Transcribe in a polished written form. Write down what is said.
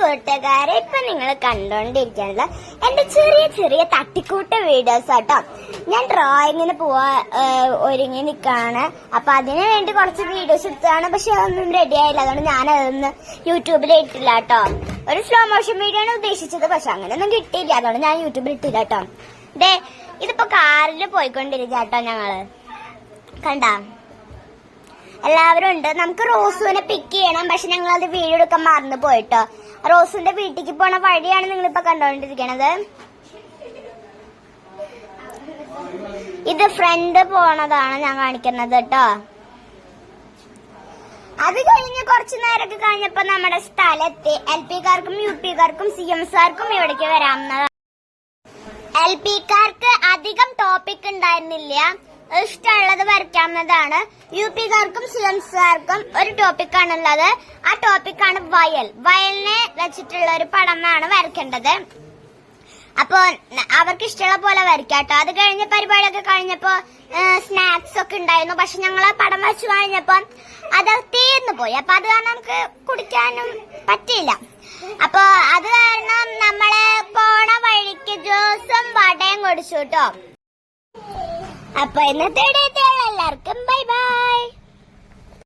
കൂട്ടുകാരെ, ഇപ്പൊ നിങ്ങൾ കണ്ടോണ്ടിരിക്കുന്നത് എന്റെ ചെറിയ ചെറിയ തട്ടിക്കൂട്ട് വീഡിയോസ് ആട്ടോ. ഞാൻ ഡ്രോയിങ്ങിന് ഒരുങ്ങി നിക്കാണ്. അപ്പൊ അതിനു വേണ്ടി കുറച്ച് വീഡിയോസ് എടുത്തതാണ്. പക്ഷെ അതൊന്നും റെഡി ആയില്ല. അതുകൊണ്ട് ഞാൻ അതൊന്നും യൂട്യൂബിൽ ഇട്ടില്ല കേട്ടോ. ഒരു സ്ലോ മോഷൻ വീഡിയോ ആണ് ഉദ്ദേശിച്ചത്, പക്ഷെ അങ്ങനെയൊന്നും കിട്ടിയില്ല. അതുകൊണ്ട് ഞാൻ യൂട്യൂബിൽ ഇട്ടില്ല കേട്ടോ. ഇതിപ്പോ കാറിൽ പോയിക്കൊണ്ടിരിക്കുക കേട്ടോ. ഞങ്ങള് കണ്ടാ എല്ലാവരും ഉണ്ട്. നമുക്ക് റോസുവിനെ പിക്ക് ചെയ്യണം, പക്ഷെ ഞങ്ങൾ അത് വീഡിയോ എടുക്കാൻ മറന്നു പോയിട്ടോ. റോസുവിന്റെ വീട്ടിലേക്ക് പോണ വഴിയാണ് നിങ്ങളിപ്പോ കണ്ടോണ്ടിരിക്കണത്. ഇത് ഫ്രണ്ട് പോണതാണ് ഞാൻ കാണിക്കുന്നത് കേട്ടോ. അത് കഴിഞ്ഞ് കുറച്ചു നേരമൊക്കെ കഴിഞ്ഞപ്പോ നമ്മുടെ സ്ഥലത്ത് LP-കാർക്കും UP-കാർക്കും CM-കാർക്കും ഇവിടേക്ക് വരാവുന്നതാണ്. LP-കാർക്ക് അധികം ടോപ്പിക് ഉണ്ടായിരുന്നില്ല, ഇഷ്ടമുള്ളത് വരയ്ക്കാവുന്നതാണ്. UP-കാർക്കും CM-കാർക്കും ഒരു ടോപ്പിക്കാണുള്ളത്. ആ ടോപ്പിക്കാണ് വയലിനെ വെച്ചിട്ടുള്ള ഒരു പടമാണ് വരയ്ക്കേണ്ടത്. അപ്പൊ അവർക്ക് ഇഷ്ടമുള്ള പോലെ വരയ്ക്കാട്ടോ. അത് കഴിഞ്ഞ പരിപാടിയൊക്കെ കഴിഞ്ഞപ്പോ സ്നാക്സ് ഒക്കെ ഉണ്ടായിരുന്നു. പക്ഷെ ഞങ്ങൾ ആ പടം വരച്ചു കഴിഞ്ഞപ്പോ അത് തീർന്നു പോയി. അപ്പൊ അത് കാരണം നമുക്ക് കുടിക്കാനും പറ്റിയില്ല. അപ്പൊ അത് കാരണം നമ്മള് പോണ വഴിക്ക് ജ്യൂസും വടയും കുടിച്ചു കേട്ടോ. അപ്പൊ ഇന്നത്തെ എല്ലാവർക്കും ബൈ ബൈ.